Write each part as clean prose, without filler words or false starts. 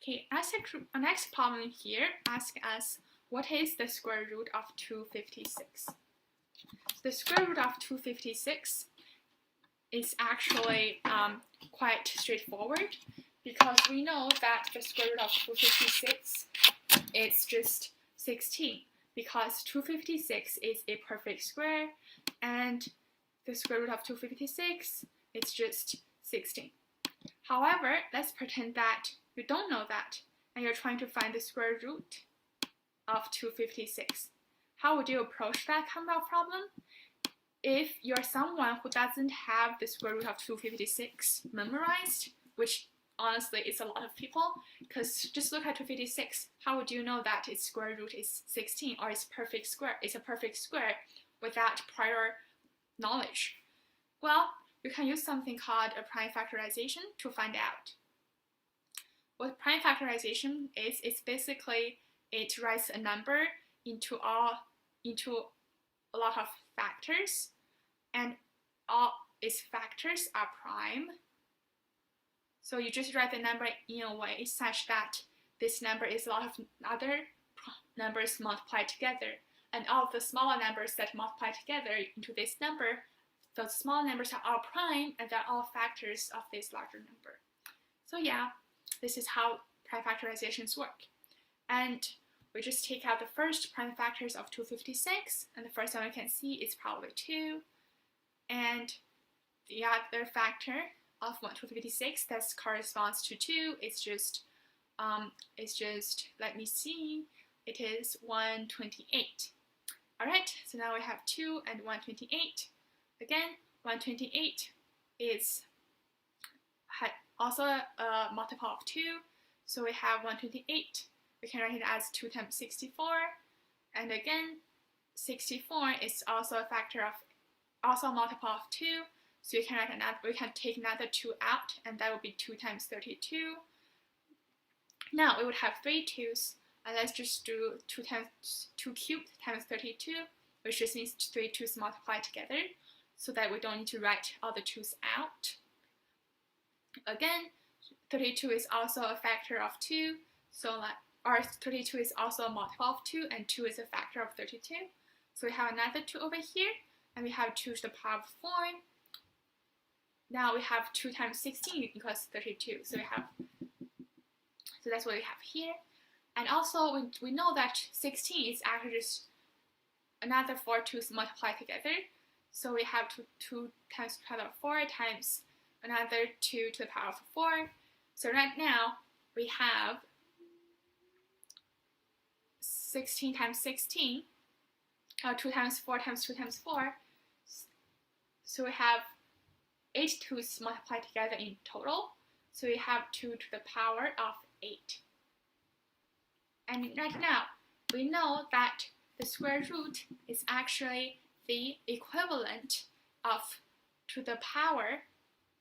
Okay, our next problem here asks us, what is the square root of 256? The square root of 256 is actually quite straightforward, because we know that the square root of 256 is just 16, because 256 is a perfect square, and the square root of 256 is just 16. However, let's pretend that you don't know that, and you're trying to find the square root of 256. How would you approach that kind of problem? If you're someone who doesn't have the square root of 256 memorized, which honestly is a lot of people, because just look at 256, how would you know that its square root is 16 or it's perfect square? It's a perfect square without prior knowledge. Well, you can use something called a prime factorization to find out. What prime factorization is, it's basically it writes a number into a lot of factors, and all its factors are prime. So you just write the number in a way such that this number is a lot of other numbers multiplied together, and all of the smaller numbers that multiply together into this number, those small numbers are all prime, and they're all factors of this larger number. So yeah, this is how prime factorizations work. And we just take out the first prime factors of 256, and the first one we can see is probably 2. And the other factor of 256 that corresponds to 2 is just, let me see, it is 128. Alright, so now we have 2 and 128. Again, 128 is also a multiple of 2, so we have 128. We can write it as 2 times 64, and again, 64 is also a factor of, also a multiple of 2, so we can write another, we can take another 2 out, and that would be 2 times 32. Now we would have 3 2's, and let's just do 2 cubed times 32, which just means 3 2's multiplied together, so that we don't need to write all the 2's out. Again, 32 is also a factor of 2, so or 32 is also a multiple of 2, and 2 is a factor of 32. So we have another 2 over here, and we have 2 to the power of 4. Now we have 2 times 16 equals 32. So that's what we have here. And also we know that 16 is actually just another 4 2's multiplied together. So we have 2 times the power of 4 times another 2 to the power of 4. So right now we have 16 times 16, 2 times 4 times 2 times 4. So we have 8 2's multiplied together in total. So we have 2 to the power of 8. And right now, we know that the square root is actually the equivalent of to the power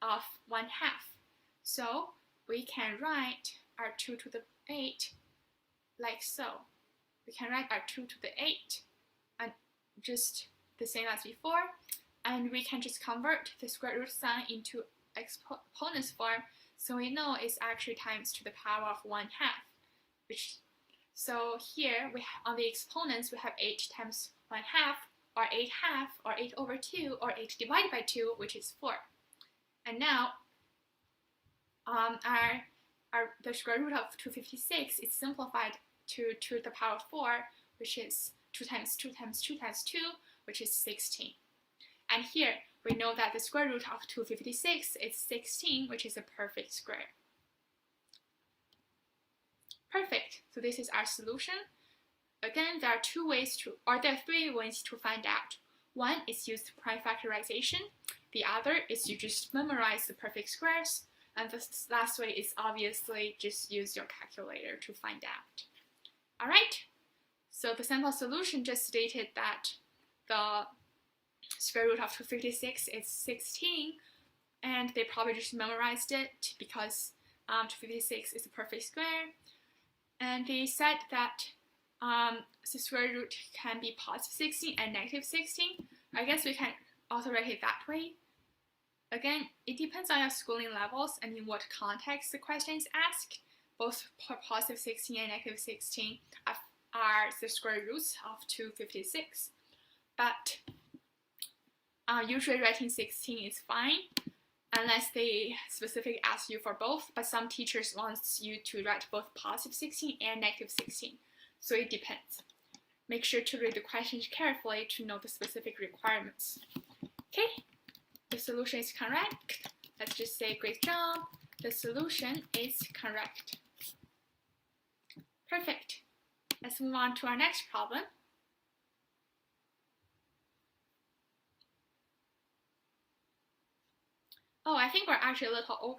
of 1/2. So we can write our 2 to the 8 like so. We can write our 2 to the 8 and just the same as before, and we can just convert the square root sign into exponents form, so we know it's actually times to the power of 1/2. So here on the exponents we have 8 times 1/2, or 8/2, or 8 over 2, or 8 divided by 2, which is 4. And now the square root of 256 is simplified to 2 to the power of 4, which is 2 times 2 times 2 times 2, which is 16. And here we know that the square root of 256 is 16, which is a perfect square. Perfect. So this is our solution. Again, there are 3 ways to find out. One is use prime factorization. The other is you just memorize the perfect squares. And the last way is obviously just use your calculator to find out. Alright, so the sample solution just stated that the square root of 256 is 16, and they probably just memorized it because 256 is a perfect square. And they said that the square root can be positive 16 and negative 16. I guess we can also write it that way. Again, it depends on your schooling levels and in what context the question is asked, both positive 16 and negative 16 are the square roots of 256. But usually writing 16 is fine, unless they specifically ask you for both, but some teachers want you to write both positive 16 and negative 16, so it depends. Make sure to read the questions carefully to know the specific requirements. Okay, the solution is correct. Let's just say great job. The solution is correct. Perfect. Let's move on to our next problem. Oh, I think we're actually a little over.